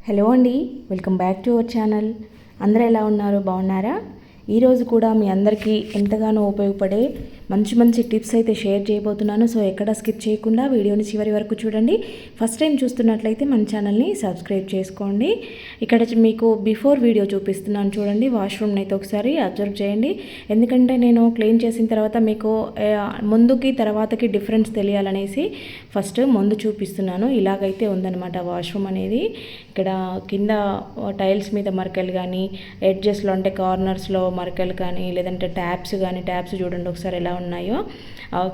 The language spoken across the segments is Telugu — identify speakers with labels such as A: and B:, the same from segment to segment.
A: హలో అండి, welcome back to our channel. అందరూ ఎలా ఉన్నారు? బాగున్నారా? ఈరోజు కూడా మీ అందరికీ ఎంతగానో ఉపయోగపడే మంచి మంచి టిప్స్ అయితే షేర్ చేయబోతున్నాను. సో ఎక్కడ స్కిప్ చేయకుండా వీడియోని చివరి వరకు చూడండి. ఫస్ట్ టైం చూస్తున్నట్లయితే మన ఛానల్ని సబ్స్క్రైబ్ చేసుకోండి. ఇక్కడ మీకు బిఫోర్ వీడియో చూపిస్తున్నాను చూడండి. వాష్రూమ్ని అయితే ఒకసారి అబ్జర్వ్ చేయండి. ఎందుకంటే నేను క్లీన్ చేసిన తర్వాత మీకు ముందుకి తర్వాతకి డిఫరెన్స్ తెలియాలనేసి ఫస్ట్ ముందు చూపిస్తున్నాను. ఇలాగైతే ఉందన్నమాట వాష్రూమ్ అనేది. ఇక్కడ కింద టైల్స్ మీద మరకలు కానీ, ఎడ్జెస్లో అంటే కార్నర్స్లో మరకలు కానీ, లేదంటే ట్యాప్స్ చూడండి ఒకసారి ఎలా ఉన్నాయో.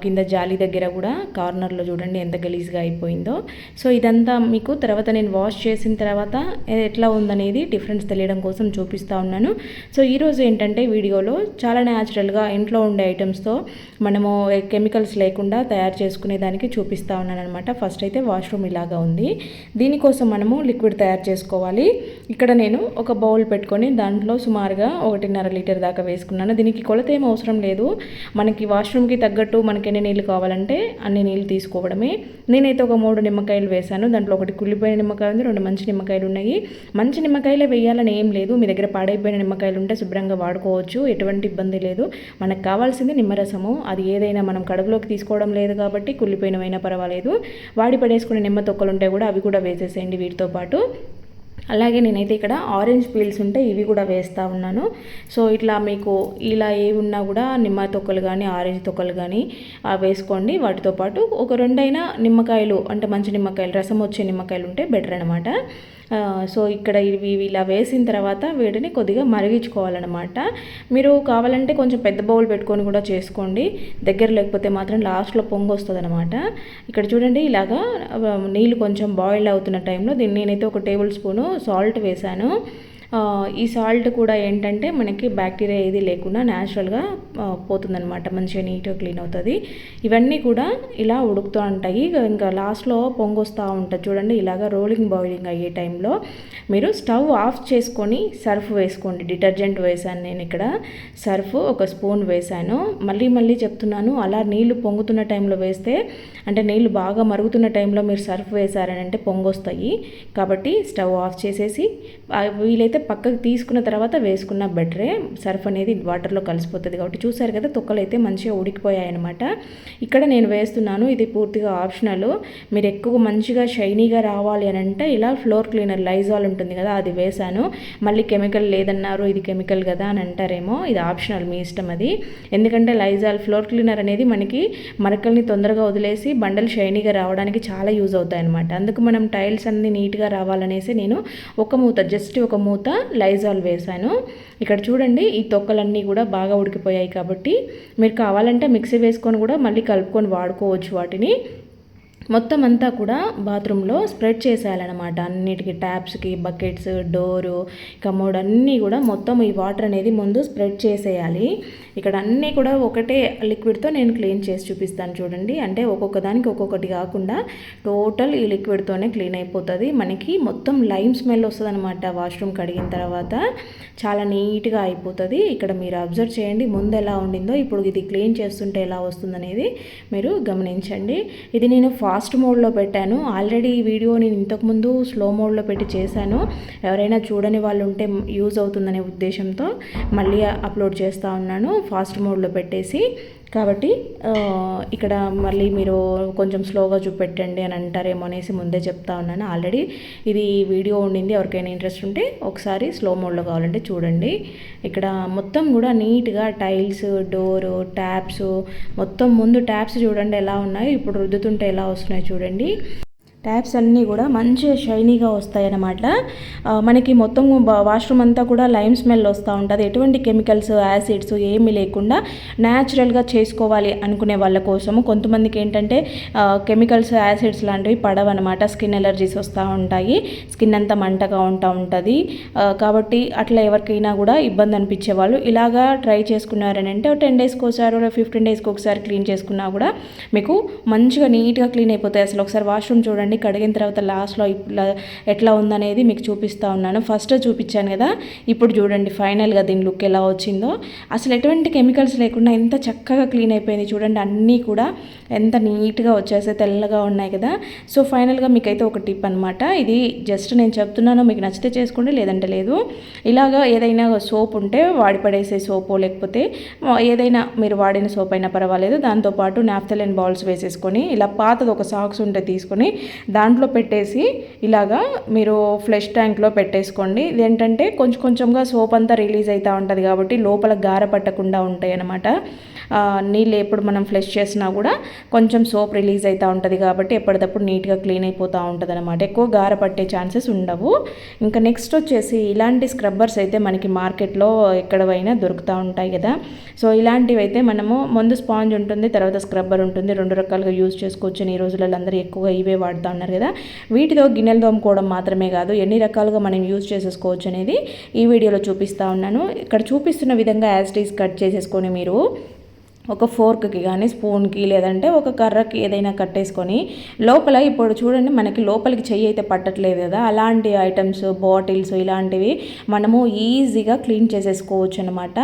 A: కింద జాలి దగ్గర కూడా కార్నర్లో చూడండి ఎంత గలీజ్గా అయిపోయిందో. సో ఇదంతా మీకు తర్వాత నేను వాష్ చేసిన తర్వాత ఎట్లా ఉందనేది డిఫరెన్స్ తెలియడం కోసం చూపిస్తూ ఉన్నాను. సో ఈరోజు ఏంటంటే వీడియోలో చాలా న్యాచురల్గా ఇంట్లో ఉండే ఐటమ్స్తో మనము కెమికల్స్ లేకుండా తయారు చేసుకునే దానికి చూపిస్తూ ఉన్నాను అనమాట. ఫస్ట్ అయితే వాష్రూమ్ ఇలాగా ఉంది. దీనికోసం మనము లిక్విడ్ తయారు చేసుకోవాలి. ఇక్కడ నేను ఒక బౌల్ పెట్టుకొని దాంట్లో సుమారుగా 1.5 లీటర్ దాకా వేసుకున్నాను. దీనికి కొలత ఏం అవసరం లేదు. మనకి వాష్రూమ్కి తగ్గట్టు మనకి ఎన్ని నీళ్ళు కావాలంటే అన్ని నీళ్ళు తీసుకోవడమే. నేనైతే ఒక 3 నిమ్మకాయలు వేశాను. దాంట్లో ఒకటి కుళ్ళిపోయిన నిమ్మకాయ ఉంది, 2 మంచి నిమ్మకాయలు ఉన్నాయి. మంచి నిమ్మకాయలే వేయాలని ఏం లేదు. మీ దగ్గర పాడైపోయిన నిమ్మకాయలు ఉంటే శుభ్రంగా వాడుకోవచ్చు, ఎటువంటి ఇబ్బంది లేదు. మనకు కావాల్సింది నిమ్మరసము. అది ఏదైనా మనం కడుపులోకి తీసుకోవడం లేదు కాబట్టి కుళ్ళిపోయినవైనా పర్వాలేదు. వాడి పడేసుకునే నిమ్మ తొక్కలు ఉంటే కూడా అవి కూడా వేసేసేయండి వీటితో పాటు. అలాగే నేనైతే ఇక్కడ ఆరెంజ్ పీల్స్ ఉంటే ఇవి కూడా వేస్తూ ఉన్నాను. సో ఇట్లా మీకు ఇలా ఏవి ఉన్నా కూడా నిమ్మ తొక్కలు కానీ ఆరెంజ్ తొక్కలు కానీ వేసుకోండి. వాటితో పాటు ఒక 2 నిమ్మకాయలు అంటే మంచి నిమ్మకాయలు, రసం వచ్చే నిమ్మకాయలు ఉంటే బెటర్ అనమాట. సో ఇక్కడ ఇవి ఇలా వేసిన తర్వాత వీటిని కొద్దిగా మరిగించుకోవాలన్నమాట. మీరు కావాలంటే కొంచెం పెద్ద బౌల్ పెట్టుకొని కూడా చేసుకోండి. దగ్గర లేకపోతే మాత్రం లాస్ట్లో పొంగు వస్తుంది అనమాట. ఇక్కడ చూడండి ఇలాగా నీళ్ళు కొంచెం బాయిల్ అవుతున్న టైంలో నేనైతే ఒక టేబుల్ స్పూను సాల్ట్ వేశాను. ఈ సాల్ట్ కూడా ఏంటంటే మనకి బ్యాక్టీరియా ఏది లేకుండా న్యాచురల్గా పోతుందనమాట. మంచిగా నీట్గా క్లీన్ అవుతుంది. ఇవన్నీ కూడా ఇలా ఉడుకుతూ ఉంటాయి. ఇంకా లాస్ట్లో పొంగు వస్తూ ఉంటుంది చూడండి. ఇలాగ రోలింగ్ బాయిలింగ్ అయ్యే టైంలో మీరు స్టవ్ ఆఫ్ చేసుకొని సర్ఫ్ వేసుకోండి. డిటర్జెంట్ వేసాను నేను ఇక్కడ. సర్ఫ్ ఒక స్పూన్ వేసాను. మళ్ళీ చెప్తున్నాను, అలా నీళ్లు పొంగుతున్న టైంలో వేస్తే అంటే నీళ్లు బాగా మరుగుతున్న టైంలో మీరు సర్ఫ్ వేసారని అంటే పొంగు వస్తాయి. కాబట్టి స్టవ్ ఆఫ్ చేసేసి వీలైతే పక్కకు తీసుకున్న తర్వాత వేసుకున్న బెటరే. సర్ఫ్ అనేది వాటర్లో కలిసిపోతుంది కాబట్టి. చూసారు కదా తొక్కలు అయితే మంచిగా ఉడికిపోయాయి అనమాట. ఇక్కడ నేను వేస్తున్నాను. ఇది పూర్తిగా ఆప్షనల్. మీరు ఎక్కువ మంచిగా షైనీగా రావాలి అని అంటే ఇలా ఫ్లోర్ క్లీనర్ లైజాల్ ఉంటుంది కదా, అది వేసాను. మళ్ళీ కెమికల్ లేదన్నారు, ఇది కెమికల్ కదా అని అంటారేమో. ఇది ఆప్షనల్, మీ ఇష్టం అది. ఎందుకంటే లైజాల్ ఫ్లోర్ క్లీనర్ అనేది మనకి మరకల్ని తొందరగా వదిలేసి బండలు షైనీగా రావడానికి చాలా యూజ్ అవుతాయి అనమాట. అందుకు మనం టైల్స్ అన్ని నీట్గా రావాలనేసి నేను జస్ట్ ఒక మూత లైజాల్ వేసాను. ఇక్కడ చూడండి ఈ తొక్కలన్నీ కూడా బాగా ఉడికిపోయాయి కాబట్టి మీరు కావాలంటే మిక్సీ వేసుకొని కూడా మళ్ళీ కలుపుకొని వాడుకోవచ్చు వాటిని. మొత్తం అంతా కూడా బాత్రూంలో స్ప్రెడ్ చేసేయాలన్నమాట. అన్నిటికీ ట్యాప్స్కి, బకెట్స్, డోరు, కమోడ్ అన్నీ కూడా మొత్తం ఈ వాటర్ అనేది ముందు స్ప్రెడ్ చేసేయాలి. ఇక్కడ అన్నీ కూడా ఒకటే లిక్విడ్తో నేను క్లీన్ చేసి చూపిస్తాను చూడండి. అంటే ఒక్కొక్క దానికి ఒక్కొక్కటి కాకుండా టోటల్ ఈ లిక్విడ్తోనే క్లీన్ అయిపోతుంది. మనకి మొత్తం లైమ్ స్మెల్ వస్తుంది అనమాట. వాష్రూమ్ కడిగిన తర్వాత చాలా నీట్గా అయిపోతుంది. ఇక్కడ మీరు అబ్జర్వ్ చేయండి ముందు ఎలా ఉండిందో, ఇప్పుడు ఇది క్లీన్ చేస్తుంటే ఎలా వస్తుందనేది మీరు గమనించండి. ఇది నేను ఫాస్ట్ మోడ్లో పెట్టాను. ఆల్రెడీ ఈ వీడియో నేను ఇంతకుముందు స్లో మోడ్లో పెట్టి చేశాను. ఎవరైనా చూడని వాళ్ళు ఉంటే యూజ్ అవుతుందనే ఉద్దేశంతో మళ్ళీ అప్లోడ్ చేస్తూ ఉన్నాను ఫాస్ట్ మోడ్లో పెట్టేసి. కాబట్టి ఇక్కడ మళ్ళీ మీరు కొంచెం స్లోగా చూపెట్టండి అని అంటారేమో అనేసి ముందే చెప్తా ఉన్నాను. ఆల్రెడీ ఇది వీడియో ఉండింది. ఎవరికైనా ఇంట్రెస్ట్ ఉంటే ఒకసారి స్లో మోడ్లో కావాలంటే చూడండి. ఇక్కడ మొత్తం కూడా నీట్గా టైల్స్, డోరు, ట్యాప్స్, మొత్తం ముందు ట్యాప్స్ చూడండి ఎలా ఉన్నాయో, ఇప్పుడు రుద్దుతుంటే ఎలా వస్తున్నాయో చూడండి. ట్యాప్స్ అన్నీ కూడా మంచిగా షైనీగా వస్తాయి అన్నమాట. మనకి మొత్తం వాష్రూమ్ అంతా కూడా లైమ్ స్మెల్ వస్తూ ఉంటుంది. ఎటువంటి కెమికల్స్, యాసిడ్స్ ఏమీ లేకుండా న్యాచురల్గా చేసుకోవాలి అనుకునే వాళ్ళ కోసము. కొంతమందికి ఏంటంటే కెమికల్స్, యాసిడ్స్ లాంటివి పడవన్నమాట. స్కిన్ ఎలర్జీస్ వస్తూ ఉంటాయి, స్కిన్ అంతా మంటగా ఉంటుంది. కాబట్టి అట్లా ఎవరికైనా కూడా ఇబ్బంది అనిపించే వాళ్ళు ఇలాగా ట్రై చేసుకున్నారని అంటే 10 డేస్కి ఒకసారి, 15 డేస్కి ఒకసారి క్లీన్ చేసుకున్నా కూడా మీకు మంచిగా నీట్గా క్లీన్ అయిపోతాయి. అసలు ఒకసారి వాష్రూమ్ చూడండి, కడిగిన తర్వాత లాస్ట్లో ఎట్లా ఉందనేది మీకు చూపిస్తూ ఉన్నాను. ఫస్ట్ చూపించాను కదా, ఇప్పుడు చూడండి ఫైనల్గా దీని లుక్ ఎలా వచ్చిందో. అసలు ఎటువంటి కెమికల్స్ లేకుండా ఎంత చక్కగా క్లీన్ అయిపోయింది చూడండి. అన్నీ కూడా ఎంత నీట్గా వచ్చేసి తెల్లగా ఉన్నాయి కదా. సో ఫైనల్గా మీకైతే ఒక టిప్ అనమాట, ఇది జస్ట్ నేను చెప్తున్నాను, మీకు నచ్చితే చేసుకోండి లేదంటే లేదు. ఇలాగా ఏదైనా సోప్ ఉంటే వాడి పడేసే సోపు, లేకపోతే ఏదైనా మీరు వాడిన సోప్ అయినా పర్వాలేదు, దాంతోపాటు నాఫ్థలిన్ బాల్స్ వేసేసుకొని ఇలా పాతది ఒక సాక్స్ ఉంటే తీసుకొని దాంట్లో పెట్టేసి ఇలాగా మీరు ఫ్లష్ ట్యాంక్లో పెట్టేసుకోండి. ఇదేంటంటే కొంచెం కొంచెంగా సోప్ అంతా రిలీజ్ అవుతూ ఉంటుంది కాబట్టి లోపల గార పట్టకుండా ఉంటాయి అన్నమాట. నీళ్ళు ఎప్పుడు మనం ఫ్లష్ చేసినా కూడా కొంచెం సోప్ రిలీజ్ అవుతూ ఉంటుంది కాబట్టి ఎప్పటికప్పుడు నీట్గా క్లీన్ అయిపోతూ ఉంటుంది అనమాట. ఎక్కువ గార పట్టే ఛాన్సెస్ ఉండవు. ఇంకా నెక్స్ట్ వచ్చేసి ఇలాంటి స్క్రబ్బర్స్ అయితే మనకి మార్కెట్లో ఎక్కడైనా దొరుకుతూ ఉంటాయి కదా. సో ఇలాంటివి అయితే మనము ముందు స్పాంజ్ ఉంటుంది, తర్వాత స్క్రబ్బర్ ఉంటుంది, 2 రకాలుగా యూజ్ చేసుకోవచ్చు. ఈ రోజులలో అందరూ ఎక్కువగా ఇవే వాడుతూ ఉన్నారు కదా. వీటితో గిన్నెలు తోముకోవడం మాత్రమే కాదు, ఎన్ని రకాలుగా మనం యూజ్ చేసేసుకోవచ్చు అనేది ఈ వీడియోలో చూపిస్తూ ఉన్నాను. ఇక్కడ చూపిస్తున్న విధంగా యాజ్ ఇట్ ఈజ్ కట్ చేసేసుకొని మీరు ఒక ఫోర్క్కి కానీ స్పూన్కి లేదంటే ఒక కర్రకి ఏదైనా కట్టేసుకొని లోపల, ఇప్పుడు చూడండి మనకి లోపలికి చెయ్యి అయితే పట్టట్లేదు కదా, అలాంటి ఐటమ్స్ బాటిల్స్ ఇలాంటివి మనము ఈజీగా క్లీన్ చేసేసుకోవచ్చు అనమాట.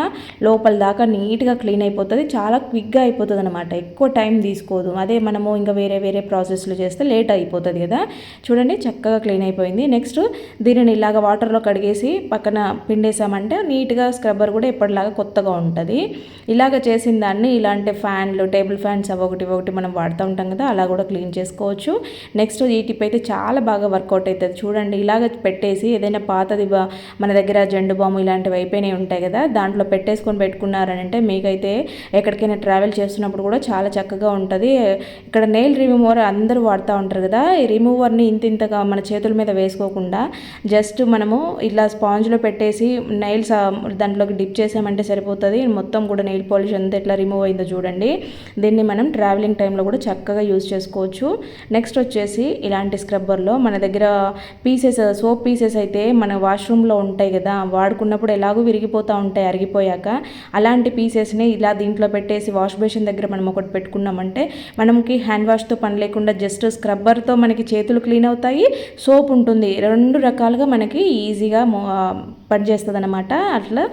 A: లోపల దాకా నీట్గా క్లీన్ అయిపోతుంది, చాలా క్విక్గా అయిపోతుంది అనమాట, ఎక్కువ టైం తీసుకోదు. అదే మనము ఇంకా వేరే వేరే ప్రాసెస్లు చేస్తే లేట్ అయిపోతుంది కదా. చూడండి చక్కగా క్లీన్ అయిపోయింది. నెక్స్ట్ దీనిని ఇలాగ వాటర్లో కడిగేసి పక్కన పిండేసామంటే నీట్గా స్క్రబ్బర్ కూడా ఎప్పటిలాగా కొత్తగా ఉంటుంది. ఇలాగ చేసిన దాన్ని ఇలాంటి ఫ్యాన్లు, టేబుల్ ఫ్యాన్స్ ఒకటి మనం వాడుతూ ఉంటాం కదా, అలా కూడా క్లీన్ చేసుకోవచ్చు. నెక్స్ట్ ఈ టిప్ అయితే చాలా బాగా వర్కౌట్ అవుతుంది. చూడండి ఇలాగ పెట్టేసి ఏదైనా పాతది మన దగ్గర జెండు బాము ఇలాంటివి అయిపోయినాయి ఉంటాయి కదా, దాంట్లో పెట్టేసుకొని పెట్టుకున్నారనంటే మీకైతే ఎక్కడికైనా ట్రావెల్ చేస్తున్నప్పుడు కూడా చాలా చక్కగా ఉంటుంది. ఇక్కడ నెయిల్ రిమూవర్ అందరూ వాడుతూ ఉంటారు కదా, ఈ రిమూవర్ని ఇంతగా మన చేతుల మీద వేసుకోకుండా జస్ట్ మనము ఇలా స్పాంజ్లో పెట్టేసి నెయిల్స్ దాంట్లోకి డిప్ చేసామంటే సరిపోతుంది. మొత్తం కూడా నెయిల్ పాలిష్ అంతా ఎట్లా రిమూవ్ అయిందో చూడండి. దీన్ని మనం ట్రావెలింగ్ టైంలో కూడా చక్కగా యూజ్ చేసుకోవచ్చు. నెక్స్ట్ వచ్చేసి ఇలాంటి స్క్రబ్బర్లో మన దగ్గర పీసెస్, సోప్ పీసెస్ అయితే మన వాష్రూమ్లో ఉంటాయి కదా, వాడుకున్నప్పుడు ఎలాగో విరిగిపోతూ ఉంటాయి అరిగిపోయాక, అలాంటి పీసెస్ని ఇలా దీంట్లో పెట్టేసి వాష్ బేసిన్ దగ్గర మనం ఒకటి పెట్టుకున్నామంటే మనకి హ్యాండ్ వాష్తో పని లేకుండా జస్ట్ స్క్రబ్బర్తో మనకి చేతులు క్లీన్ అవుతాయి, సోప్ ఉంటుంది, 2 రకాలుగా మనకి ఈజీగా పనిచేస్తుంది అనమాట. అట్లా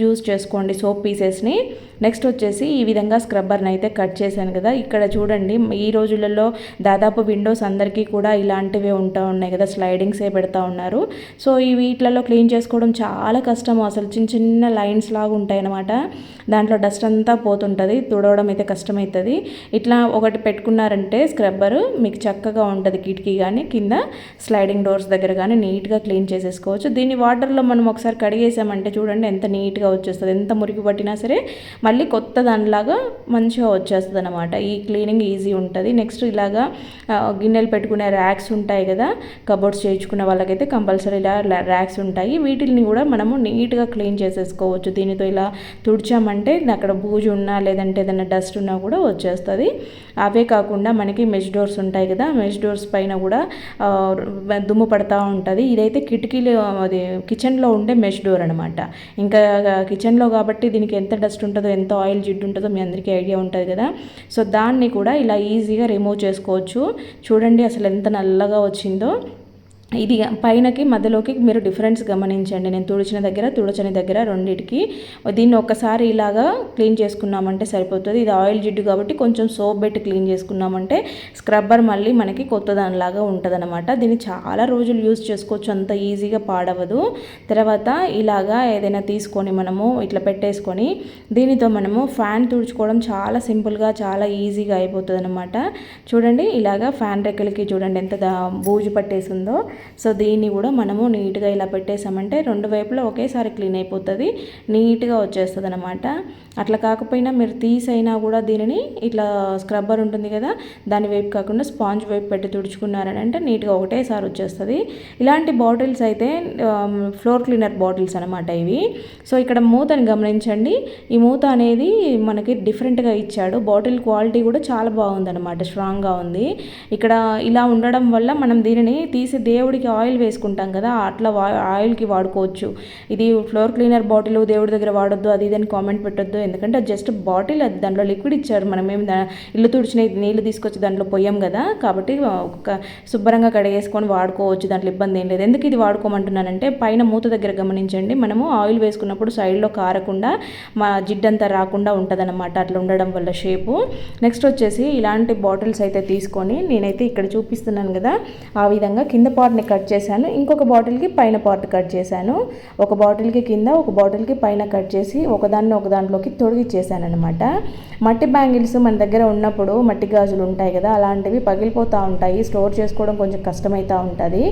A: యూజ్ చేసుకోండి సోప్ పీసెస్ని. నెక్స్ట్ వచ్చేసి ఈ విధంగా స్క్రబ్బర్ని అయితే కట్ చేశాను కదా. ఇక్కడ చూడండి ఈ రోజులలో దాదాపు విండోస్ అందరికీ కూడా ఇలాంటివే ఉంటూ ఉన్నాయి కదా, స్లైడింగ్సే పెడతా ఉన్నారు. సో ఈ వీటిలలో క్లీన్ చేసుకోవడం చాలా కష్టం. అసలు చిన్న చిన్న లైన్స్ లాగా ఉంటాయి అన్నమాట, దాంట్లో డస్ట్ అంతా పోతుంటుంది, తుడవడం అయితే కష్టమవుతుంది. ఇట్లా ఒకటి పెట్టుకున్నారంటే స్క్రబ్బర్ మీకు చక్కగా ఉంటుంది. కిటికీ కానీ కింద స్లైడింగ్ డోర్స్ దగ్గర కానీ నీట్గా క్లీన్ చేసేసుకోవచ్చు. దీన్ని వాటర్లో మనం ఒకసారి కడిగేసామంటే చూడండి ఎంత నీట్గా వచ్చేస్తుంది. ఎంత మురికి పట్టినా సరే మళ్ళీ కొత్త దానిలాగా మంచిగా వచ్చేస్తుంది అనమాట. ఈ క్లీనింగ్ ఈజీ ఉంటుంది. నెక్స్ట్ ఇలాగా గిన్నెలు పెట్టుకునే ర్యాక్స్ ఉంటాయి కదా, కబోర్డ్స్ చేయించుకునే వాళ్ళకైతే కంపల్సరీ ఇలా ర్యాక్స్ ఉంటాయి. వీటిని కూడా మనము నీట్గా క్లీన్ చేసేసుకోవచ్చు. దీనితో ఇలా తుడిచామంటే అక్కడ బూజు ఉన్నా లేదంటే ఏదైనా డస్ట్ ఉన్నా కూడా వచ్చేస్తుంది. అవే కాకుండా మనకి మెష్ డోర్స్ ఉంటాయి కదా, మెష్ డోర్స్ పైన కూడా దుమ్ము పడతా ఉంటుంది. ఇదైతే కిటికీలు, అది కిచెన్లో ఉండే మెష్ డోర్ అనమాట. ఇంకా కిచెన్లో కాబట్టి దీనికి ఎంత డస్ట్ ఉంటుందో, ఎంత ఆయిల్ జిడ్డు ఉంటుందో మీ అందరికీ ఐడియా ఉంటుంది కదా. సో దాన్ని కూడా ఇలా ఈజీగా రిమూవ్ చేసుకోవచ్చు. చూడండి అసలు ఎంత నల్లగా వచ్చిందో. ఇది పైనకి మధ్యలోకి మీరు డిఫరెన్స్ గమనించండి. నేను తుడిచిన దగ్గర తుడచని దగ్గర రెండింటికి దీన్ని ఒక్కసారి ఇలాగా క్లీన్ చేసుకున్నామంటే సరిపోతుంది. ఇది ఆయిల్ జిడ్డు కాబట్టి కొంచెం సోప్ పెట్టి క్లీన్ చేసుకున్నామంటే స్క్రబ్బర్ మళ్ళీ మనకి కొత్త దానిలాగా ఉంటుంది అనమాట. దీన్ని చాలా రోజులు యూజ్ చేసుకోవచ్చు, అంత ఈజీగా పాడవదు. తర్వాత ఇలాగా ఏదైనా తీసుకొని మనము ఇట్లా పెట్టేసుకొని దీనితో మనము ఫ్యాన్ తుడుచుకోవడం చాలా సింపుల్గా చాలా ఈజీగా అయిపోతుంది అనమాట. చూడండి ఇలాగా ఫ్యాన్ రెక్కలకి చూడండి ఎంత బూజు పట్టేసిందో. సో దీన్ని కూడా మనము నీట్గా ఇలా పెట్టేసామంటే 2 వైపులా ఒకేసారి క్లీన్ అయిపోతుంది, నీట్గా వచ్చేస్తుంది అనమాట. అట్లా కాకపోయినా మీరు తీసైనా కూడా దీనిని ఇట్లా స్క్రబ్బర్ ఉంటుంది కదా, దాని వైపు కాకుండా స్పాంజ్ వైపు పెట్టి తుడుచుకున్నారని అంటే నీట్గా ఒకటేసారి వచ్చేస్తుంది. ఇలాంటి బాటిల్స్ అయితే ఫ్లోర్ క్లీనర్ బాటిల్స్ అనమాట ఇవి. సో ఇక్కడ మూతని గమనించండి. ఈ మూత అనేది మనకి డిఫరెంట్గా ఇచ్చాడు. బాటిల్ క్వాలిటీ కూడా చాలా బాగుందన్నమాట, స్ట్రాంగ్గా ఉంది. ఇక్కడ ఇలా ఉండడం వల్ల మనం దీనిని తీసి దేవుడి దేవుడికి ఆయిల్ వేసుకుంటాం కదా, అట్లా ఆయిల్కి వాడుకోవచ్చు. ఇది ఫ్లోర్ క్లీనర్ బాటిల్ దేవుడి దగ్గర వాడొద్దు అది ఇదని కామెంట్ పెట్టొద్దు, ఎందుకంటే అది జస్ట్ బాటిల్, అది దాంట్లో లిక్విడ్ ఇచ్చారు. మనం ఏం ఇల్లు తుడిచిన నీళ్ళు తీసుకొచ్చి దాంట్లో పోయాం కదా, కాబట్టి శుభ్రంగా కడిగేసుకొని వాడుకోవచ్చు, దాంట్లో ఇబ్బంది ఏం లేదు. ఎందుకు ఇది వాడుకోమంటున్నానంటే పైన మూత దగ్గర గమనించండి, మనము ఆయిల్ వేసుకున్నప్పుడు సైడ్లో కారకుండా మా జిడ్డంతా రాకుండా ఉంటుందన్నమాట, అట్లా ఉండడం వల్ల షేపు. నెక్స్ట్ వచ్చేసి ఇలాంటి బాటిల్స్ అయితే తీసుకొని నేనైతే ఇక్కడ చూపిస్తున్నాను కదా, ఆ విధంగా కింద పార్ట్ని కట్ చేశాను, ఇంకొక బాటిల్కి పైన పార్ట్ కట్ చేశాను. ఒక బాటిల్కి కింద ఒక బాటిల్కి పైన కట్ చేసి ఒకదాన్ని ఒక దాంట్లోకి తొడిగిచ్చేసాను అనమాట. మట్టి బ్యాంగిల్స్ మన దగ్గర ఉన్నప్పుడు మట్టి గాజులు ఉంటాయి కదా, అలాంటివి పగిలిపోతూ ఉంటాయి, స్టోర్ చేసుకోవడం కొంచెం కష్టమవుతూ ఉంటుంది,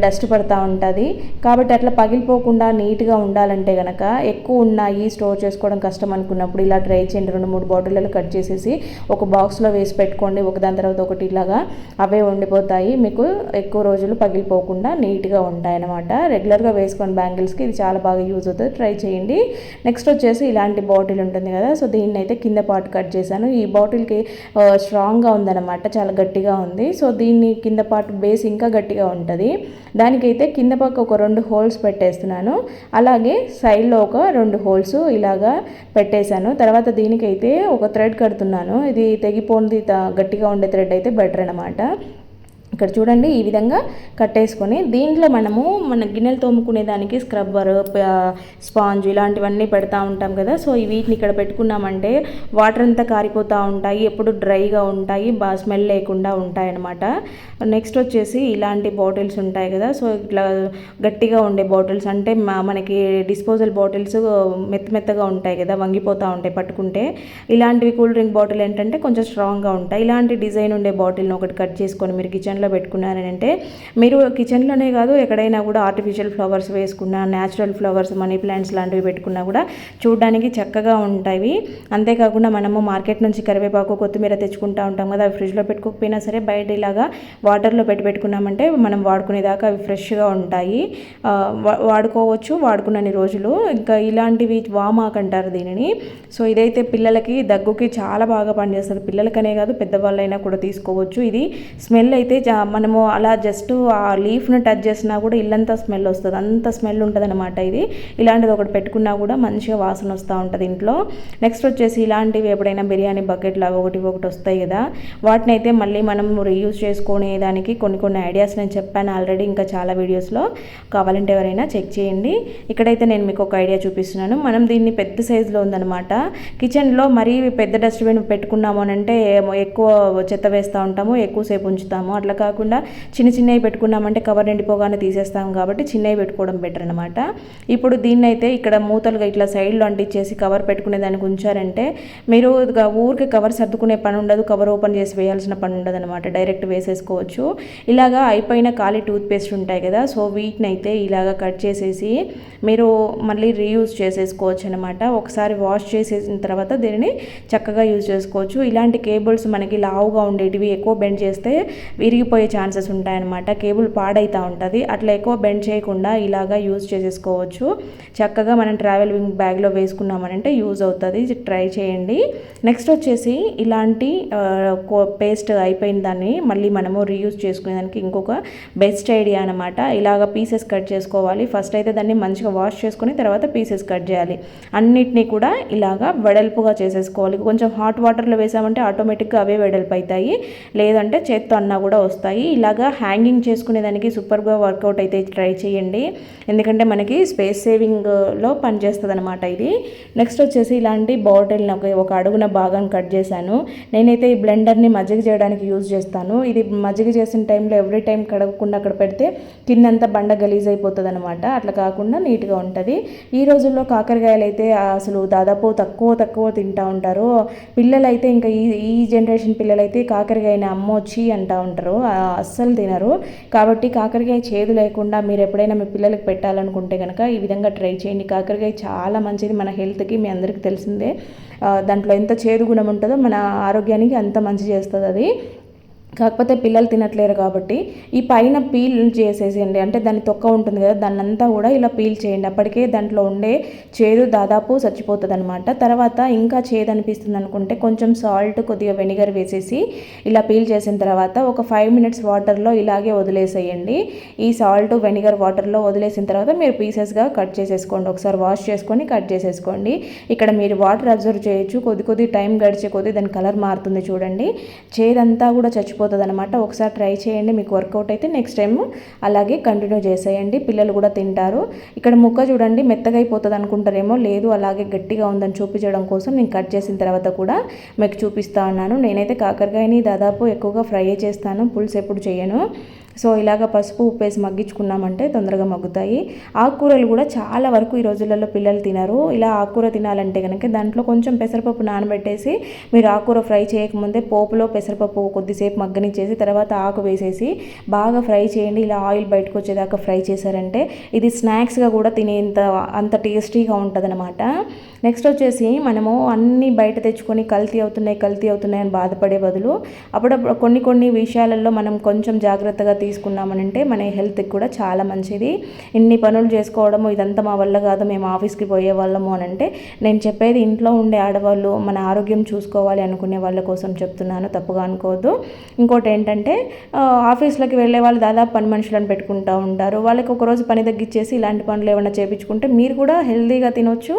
A: డస్ట్ పడుతూ ఉంటుంది. కాబట్టి అట్లా పగిలిపోకుండా నీట్గా ఉండాలంటే కనుక ఎక్కువ ఉన్నాయి స్టోర్ చేసుకోవడం కష్టం అనుకున్నప్పుడు ఇలా ట్రై చేయండి. 2-3 బాటిళ్ళలో కట్ చేసేసి ఒక బాక్స్లో వేసి పెట్టుకోండి, ఒకదాని తర్వాత ఒకటి ఇలాగా అవే ఉండిపోతాయి, మీకు ఎక్కువ రోజులు పగిలిపోకుండా నీట్గా ఉంటాయి అన్నమాట. రెగ్యులర్గా వేసుకొని బ్యాంగిల్స్కి ఇది చాలా బాగా యూజ్ అవుతుంది, ట్రై చేయండి. నెక్స్ట్ వచ్చేసి ఇలాంటి బాటిల్ ఉంటుంది కదా, సో దీన్ని అయితే కింద పార్ట్ కట్ చేశాను. ఈ బాటిల్కి స్ట్రాంగ్గా ఉందన్నమాట, చాలా గట్టిగా ఉంది. సో దీన్ని కింద పార్ట్ బేస్ ఇంకా గట్టిగా ఉంటుంది. దానికైతే కింద పక్క ఒక 2 హోల్స్ పెట్టేస్తున్నాను, అలాగే సైడ్లో ఒక 2 హోల్స్ ఇలాగా పెట్టేశాను. తర్వాత దీనికైతే ఒక థ్రెడ్ కడుతున్నాను, ఇది తెగిపోయింది గట్టిగా ఉండే థ్రెడ్ అయితే బెటర్ అనమాట. ఇక్కడ చూడండి ఈ విధంగా కట్టేసుకొని దీంట్లో మనము మన గిన్నెలు తోముకునే దానికి స్క్రబ్బర్, స్పాంజ్ ఇలాంటివన్నీ పెడతా ఉంటాం కదా, సో వీటిని ఇక్కడ పెట్టుకున్నామంటే వాటర్ అంతా కారిపోతూ ఉంటాయి, ఎప్పుడు డ్రైగా ఉంటాయి, బాగా స్మెల్ లేకుండా ఉంటాయి అన్నమాట. నెక్స్ట్ వచ్చేసి ఇలాంటి బాటిల్స్ ఉంటాయి కదా, సో ఇట్లా గట్టిగా ఉండే బాటిల్స్ అంటే మనకి డిస్పోజల్ బాటిల్స్ మెత్తగా ఉంటాయి కదా, వంగిపోతూ ఉంటాయి పట్టుకుంటే. ఇలాంటివి కూల్ డ్రింక్ బాటిల్ ఏంటంటే కొంచెం స్ట్రాంగ్గా ఉంటాయి. ఇలాంటి డిజైన్ ఉండే బాటిల్ని ఒకటి కట్ చేసుకొని మీరు కిచెన్లో పెట్టుకున్నారంటే, మీరు కిచెన్లోనే కాదు ఎక్కడైనా కూడా ఆర్టిఫిషియల్ ఫ్లవర్స్ వేసుకున్నా, న్యాచురల్ ఫ్లవర్స్, మనీ ప్లాంట్స్ లాంటివి పెట్టుకున్నా కూడా చూడడానికి చక్కగా ఉంటాయి. అంతేకాకుండా మనము మార్కెట్ నుంచి కరివేపాకు, కొత్తిమీర తెచ్చుకుంటూ ఉంటాం కదా, అవి ఫ్రిడ్జ్లో పెట్టుకోకపోయినా సరే బయట ఇలాగా వాటర్లో పెట్టుకున్నామంటే మనం వాడుకునేదాకా అవి ఫ్రెష్గా ఉంటాయి, వాడుకోవచ్చు వాడుకున్నన్ని రోజులు. ఇంకా ఇలాంటివి వామాక్ అంటారు దీనిని. సో ఇదైతే పిల్లలకి దగ్గుకి చాలా బాగా పనిచేస్తుంది, పిల్లలకనే కాదు పెద్దవాళ్ళైనా కూడా తీసుకోవచ్చు. ఇది స్మెల్ అయితే మనము అలా జస్ట్ ఆ లీఫ్ను టచ్ చేసినా కూడా ఇల్లంతా స్మెల్ వస్తుంది, అంత స్మెల్ ఉంటుంది అనమాట. ఇది ఇలాంటిది ఒకటి పెట్టుకున్నా కూడా మంచిగా వాసన వస్తూ ఉంటుంది ఇంట్లో. నెక్స్ట్ వచ్చేసి ఇలాంటివి ఎప్పుడైనా బిర్యానీ బకెట్ లాగా ఒకటి వస్తాయి కదా, వాటిని అయితే మళ్ళీ మనం రీయూజ్ చేసుకునే దానికి కొన్ని ఐడియాస్ నేను చెప్పాను ఆల్రెడీ, ఇంకా చాలా వీడియోస్లో, కావాలంటే ఎవరైనా చెక్ చేయండి. ఇక్కడైతే నేను మీకు ఒక ఐడియా చూపిస్తున్నాను. మనం దీన్ని పెద్ద సైజులో ఉందన్నమాట, కిచెన్లో మరీ పెద్ద డస్ట్బిన్ పెట్టుకున్నాము అని అంటే ఎక్కువ చెత్త వేస్తూ ఉంటాము, ఎక్కువసేపు ఉంచుతాము. అట్లా కాకుండా చిన్నవి పెట్టుకున్నామంటే కవర్ నిండిపోగానే తీసేస్తాం, కాబట్టి చిన్నవి పెట్టుకోవడం బెటర్ అనమాట. ఇప్పుడు దీన్ని అయితే ఇక్కడ మూతలుగా ఇట్లా సైడ్లో అంటించేసి కవర్ పెట్టుకునే దానికి ఉంచారంటే మీరు ఊరికి కవర్ సర్దుకునే పని ఉండదు, కవర్ ఓపెన్ చేసి వేయాల్సిన పని ఉండదు అనమాట, డైరెక్ట్ వేసేసుకోవచ్చు. ఇలాగా అయిపోయిన ఖాళీ టూత్పేస్ట్ ఉంటాయి కదా, సో వీటిని అయితే ఇలాగా కట్ చేసేసి మీరు మళ్ళీ రీయూజ్ చేసేసుకోవచ్చు అనమాట. ఒకసారి వాష్ చేసేసిన తర్వాత దీనిని చక్కగా యూజ్ చేసుకోవచ్చు. ఇలాంటి కేబుల్స్ మనకి లావుగా ఉండేటివి ఎక్కువ బెండ్ చేస్తే విరిగిపోయే ఛాన్సెస్ ఉంటాయన్నమాట, కేబుల్ పాడైతూ ఉంటుంది. అట్లా ఎక్కువ బెండ్ చేయకుండా ఇలాగా యూజ్ చేసేసుకోవచ్చు. చక్కగా మనం ట్రావెలింగ్ బ్యాగ్లో వేసుకున్నామనంటే యూజ్ అవుతుంది, ట్రై చేయండి. నెక్స్ట్ వచ్చేసి ఇలాంటి పేస్ట్ అయిపోయిన దాన్ని మళ్ళీ మనము రీయూజ్ చేసుకునేదానికి ఇంకొక బెస్ట్ ఐడియా అనమాట. ఇలాగ పీసెస్ కట్ చేసుకోవాలి. ఫస్ట్ అయితే దాన్ని మంచిగా వాష్ చేసుకుని తర్వాత పీసెస్ కట్ చేయాలి. అన్నిటినీ కూడా ఇలాగా వెడల్పుగా చేసేసుకోవాలి. కొంచెం హాట్ వాటర్లో వేసామంటే ఆటోమేటిక్గా అవే వెడల్పు అవుతాయి, లేదంటే చేత్తో అన్నా కూడా వస్తాయి. ఇలాగా హ్యాంగింగ్ చేసుకునేదానికి సూపర్గా వర్కౌట్ అయితే ట్రై చేయండి, ఎందుకంటే మనకి స్పేస్ సేవింగ్లో పనిచేస్తుంది అనమాట ఇది. నెక్స్ట్ వచ్చేసి ఇలాంటి బాటిల్ని ఒక అడుగున భాగం కట్ చేశాను. నేనైతే ఈ బ్లెండర్ని మజ్జిగ చేయడానికి యూజ్ చేస్తాను. ఇది మజ్జిగ చేసిన టైంలో ఎవ్రీ టైం కడగకుండా అక్కడ పెడితే కిందంతా బండ గలీజ్ అయిపోతుంది అనమాట, అట్లా కాకుండా నీట్గా ఉంటుంది. ఈ రోజుల్లో కాకరకాయలు అయితే అసలు దాదాపు తక్కువ తింటూ ఉంటారు పిల్లలైతే. ఇంకా ఈ జనరేషన్ పిల్లలైతే కాకరకాయని అమ్మొచ్చి అంటూ ఉంటారు, అస్సలు తినరు. కాబట్టి కాకరకాయ చేదు లేకుండా మీరు ఎప్పుడైనా మీ పిల్లలకి పెట్టాలనుకుంటే కనుక ఈ విధంగా ట్రై చేయండి. కాకరకాయ చాలా మంచిది మన హెల్త్కి, మీ అందరికీ తెలిసిందే. దాంట్లో ఎంత చేదు గుణం ఉంటుందో మన ఆరోగ్యానికి అంత మంచి చేస్తుంది అది. కాకపోతే పిల్లలు తినట్లేరు కాబట్టి ఈ పైన పీల్ చేసేసేయండి. అంటే దాని తొక్క ఉంటుంది కదా, దాన్ని అంతా కూడా ఇలా పీల్ చేయండి. అప్పటికే దాంట్లో ఉండే చేదు దాదాపు చచ్చిపోతుంది అనమాట. తర్వాత ఇంకా చేదు అనిపిస్తుంది అనుకుంటే కొంచెం సాల్ట్, కొద్దిగా వెనిగర్ వేసేసి ఇలా పీల్ చేసిన తర్వాత ఒక 5 మినిట్స్ వాటర్లో ఇలాగే వదిలేసేయండి. ఈ సాల్ట్, వెనిగర్ వాటర్లో వదిలేసిన తర్వాత మీరు పీసెస్గా కట్ చేసేసుకోండి. ఒకసారి వాష్ చేసుకొని కట్ చేసేసుకోండి. ఇక్కడ మీరు వాటర్ అబ్జర్వ్ చేయొచ్చు. కొద్ది టైం గడిచే కొద్ది దాని కలర్ మారుతుంది చూడండి. చేదంతా కూడా చచ్చిపోతుంది అనమాట. ఒకసారి ట్రై చేయండి, మీకు వర్కౌట్ అయితే నెక్స్ట్ టైం అలాగే కంటిన్యూ చేసేయండి. పిల్లలు కూడా తింటారు. ఇక్కడ ముక్క చూడండి మెత్తగా అయిపోతుంది అనుకుంటారేమో, లేదు అలాగే గట్టిగా ఉందని చూపించడం కోసం నేను కట్ చేసిన తర్వాత కూడా మీకు చూపిస్తా ఉన్నాను. నేనైతే కాకరకాయని దాదాపు ఎక్కువగా ఫ్రై చేస్తాను, పులుసు ఎప్పుడు చేయను. సో ఇలాగ పసుపు ఉప్పేసి మగ్గించుకున్నామంటే తొందరగా మగ్గుతాయి. ఆకుకూరలు కూడా చాలా వరకు ఈ రోజులలో పిల్లలు తినరు. ఇలా ఆకుకూర తినాలంటే కనుక దాంట్లో కొంచెం పెసరపప్పు నానబెట్టేసి మీరు ఆకుకూర ఫ్రై చేయకముందే పోపులో పెసరపప్పు కొద్దిసేపు మగ్గనిచ్చేసి తర్వాత ఆకు వేసేసి బాగా ఫ్రై చేయండి. ఇలా ఆయిల్ బయటకు వచ్చేదాకా ఫ్రై చేశారంటే ఇది స్నాక్స్గా కూడా అంత టేస్టీగా ఉంటుంది అనమాట. నెక్స్ట్ వచ్చేసి మనము అన్నీ బయట తెచ్చుకొని కల్తీ అవుతున్నాయి అని బాధపడే బదులు అప్పుడప్పుడు కొన్ని విషయాలలో మనం కొంచెం జాగ్రత్తగా తీసుకున్నామనంటే మన హెల్త్కి కూడా చాలా మంచిది. ఇన్ని పనులు చేసుకోవడము ఇదంతా మా వల్ల కాదు, మేము ఆఫీస్కి పోయే వాళ్ళము అని అంటే నేను చెప్పేది ఇంట్లో ఉండే ఆడవాళ్ళు మన ఆరోగ్యం చూసుకోవాలి అనుకునే వాళ్ళ కోసం చెప్తున్నాను, తప్పుగా అనుకోవద్దు. ఇంకోటి ఏంటంటే ఆఫీస్లోకి వెళ్ళే వాళ్ళు దాదాపు పని మనుషులను పెట్టుకుంటూ ఉంటారు. వాళ్ళకి ఒకరోజు పని తగ్గించేసి ఇలాంటి పనులు ఏమైనా చేయించుకుంటే మీరు కూడా హెల్తీగా తినొచ్చు,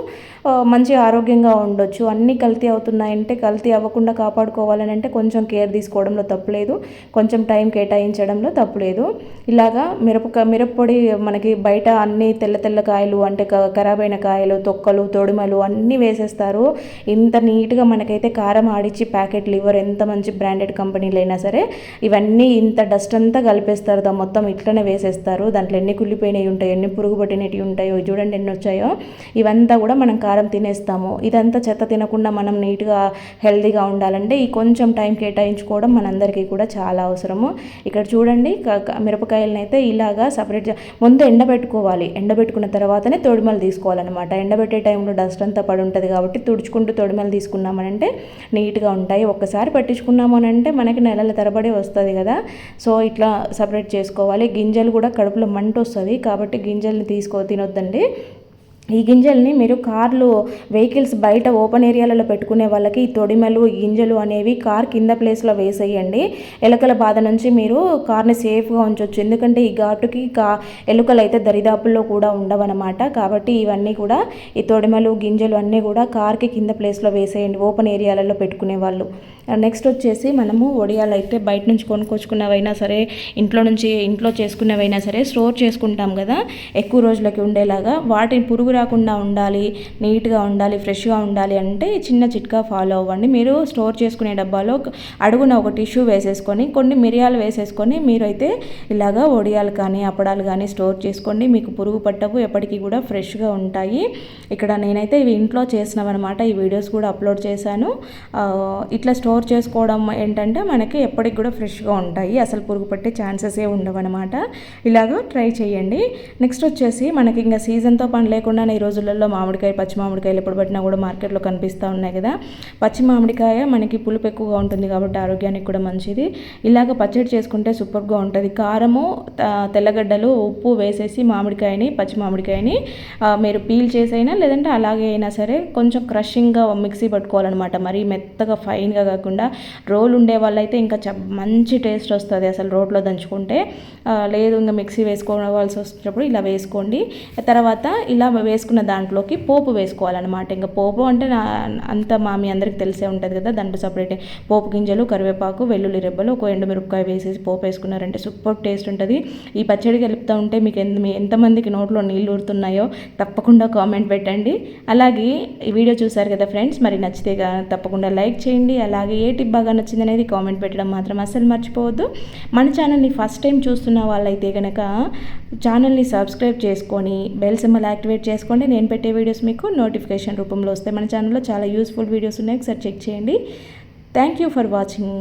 A: మంచి ఆరోగ్యంగా ఉండొచ్చు. అన్నీ కల్తీ అవుతున్నాయంటే కల్తీ అవ్వకుండా కాపాడుకోవాలని అంటే కొంచెం కేర్ తీసుకోవడంలో తప్పులేదు, కొంచెం టైం కేటాయించడంలో తప్పులేదు. ఇలాగా మిరప్పొడి మనకి బయట అన్ని తెల్ల కాయలు అంటే ఖరాబ్ అయిన కాయలు, తొక్కలు, తొడిమలు అన్నీ వేసేస్తారు. ఇంత నీట్గా మనకైతే కారం ఆడిచ్చి ప్యాకెట్ లివర్ ఎంత మంచి బ్రాండెడ్ కంపెనీలు అయినా సరే ఇవన్నీ ఇంత డస్ట్ అంతా కలిపేస్తారు, మొత్తం ఇట్లనే వేసేస్తారు. దాంట్లో ఎన్ని కుళ్ళిపోయినవి ఉంటాయో, ఎన్ని పురుగు పట్టినవి ఉంటాయో చూడండి ఎన్ని వచ్చాయో. ఇవంతా కూడా మనం కారం తినేస్తాము. ఇదంతా చెత్త తినకుండా మనం నీట్గా హెల్తీగా ఉండాలంటే ఈ కొంచెం టైం కేటాయించుకోవడం మనందరికీ కూడా చాలా అవసరము. ఇక్కడ చూడండి మిరపకాయలను అయితే ఇలాగా సపరేట్ ముందు ఎండబెట్టుకోవాలి. ఎండబెట్టుకున్న తర్వాతనే తొడిమలు తీసుకోవాలన్నమాట. ఎండబెట్టే టైంలో డస్ట్ అంతా పడి ఉంటుంది కాబట్టి తుడుచుకుంటూ తొడిమలు తీసుకున్నామనంటే నీట్గా ఉంటాయి. ఒక్కసారి పట్టించుకున్నాము అని అంటే మనకి నెలల తరబడి వస్తుంది కదా. సో ఇట్లా సపరేట్ చేసుకోవాలి. గింజలు కూడా కడుపులో మంట వస్తుంది కాబట్టి గింజల్ని తినొద్దండి. ఈ గింజల్ని మీరు వెహికల్స్ బయట ఓపెన్ ఏరియాలలో పెట్టుకునే వాళ్ళకి ఈ తొడిమలు, గింజలు అనేవి కార్ కింద ప్లేస్లో వేసేయండి. ఎలుకల బాధ నుంచి మీరు కార్ని సేఫ్గా ఉంచవచ్చు. ఎందుకంటే ఈ ఘాటుకి ఎలుకలు అయితే దరిదాపుల్లో కూడా ఉండవన్నమాట. కాబట్టి ఇవన్నీ కూడా ఈ తొడిమలు, గింజలు అన్నీ కూడా కార్కి కింద ప్లేస్లో వేసేయండి ఓపెన్ ఏరియాలలో పెట్టుకునే వాళ్ళు. నెక్స్ట్ వచ్చేసి మనము వడియాలు అయితే బయట నుంచి కొనుక్కొచ్చుకున్నవైనా సరే ఇంట్లో చేసుకున్నవైనా సరే స్టోర్ చేసుకుంటాం కదా ఎక్కువ రోజులకి ఉండేలాగా. వాటిని పురుగు రాకుండా ఉండాలి, నీట్గా ఉండాలి, ఫ్రెష్గా ఉండాలి అంటే చిన్న చిట్కా ఫాలో అవ్వండి. మీరు స్టోర్ చేసుకునే డబ్బాలో అడుగున ఒక టిష్యూ వేసేసుకొని కొన్ని మిరియాలు వేసేసుకొని మీరైతే ఇలాగా వడియాలు కానీ అప్పడాలు కానీ స్టోర్ చేసుకోండి. మీకు పురుగు పట్టవు, ఎప్పటికీ కూడా ఫ్రెష్గా ఉంటాయి. ఇక్కడ నేనైతే ఇవి ఇంట్లో చేసినవన్నమాట. ఈ వీడియోస్ కూడా అప్లోడ్ చేశాను. ఇట్లా స్టోర్ చేసుకోవడం ఏంటంటే మనకి ఎప్పటికి కూడా ఫ్రెష్గా ఉంటాయి, అసలు పురుగు పట్టే ఛాన్సెస్ ఉండవన్నమాట. ఇలాగ ట్రై చేయండి. నెక్స్ట్ వచ్చేసి మనకి ఇంకా సీజన్తో పని లేకుండా ఈ రోజులలో పచ్చి మామిడికాయలు ఎప్పుడు పట్టినా కూడా మార్కెట్లో కనిపిస్తూ ఉన్నాయి కదా. పచ్చి మామిడికాయ మనకి పులుపు ఎక్కువగా ఉంటుంది కాబట్టి ఆరోగ్యానికి కూడా మంచిది. ఇలాగ పచ్చడి చేసుకుంటే సూపర్గా ఉంటుంది. కారము, తెల్లగడ్డలు, ఉప్పు వేసేసి పచ్చి మామిడికాయని మీరు పీల్ చేసైనా లేదంటే అలాగే అయినా సరే కొంచెం క్రషింగ్గా మిక్సీ పట్టుకోవాలన్నమాట. మరీ మెత్తగా ఫైన్గా కాకుండా రోల్ ఉండే వాళ్ళైతే ఇంకా మంచి టేస్ట్ వస్తుంది అసలు రోట్లో దంచుకుంటే. లేదు ఇంకా మిక్సీ వేసుకోవాల్సి వచ్చినప్పుడు ఇలా వేసుకోండి. తర్వాత ఇలా వేసుకున్న దాంట్లోకి పోపు వేసుకోవాలన్నమాట. ఇంకా పోపు అంటే మీ అందరికి తెలిసే ఉంటుంది కదా. దాంట్లో సపరేట్ పోపు గింజలు, కరివేపాకు, వెల్లుల్లి రెబ్బలు, ఒక ఎండుమిరపకాయ వేసేసి పోపు వేసుకున్నారంటే సూపర్ టేస్ట్ ఉంటుంది. ఈ పచ్చడి కలుపుతూ ఉంటే మీకు ఎంతమందికి నోట్లో నీళ్ళు ఊరుతున్నాయో తప్పకుండా కామెంట్ పెట్టండి. అలాగే ఈ వీడియో చూసారు కదా ఫ్రెండ్స్, మరి నచ్చితే తప్పకుండా లైక్ చేయండి. అలాగే ఏ టిప్ బాగా నచ్చింది అనేది కామెంట్ పెట్టడం మాత్రం అస్సలు మర్చిపోవద్దు. మన ఛానల్ని ఫస్ట్ టైం చూస్తున్న వాళ్ళైతే కనుక ఛానల్ని సబ్స్క్రైబ్ చేసుకొని బెల్ సింబల్ యాక్టివేట్ చేసుకోండి. నేను పెట్టే వీడియోస్ మీకు నోటిఫికేషన్ రూపంలో వస్తాయి. మన ఛానల్లో చాలా యూస్ఫుల్ వీడియోస్ ఉన్నాయి, ఒకసారి చెక్ చేయండి. Thank you for watching.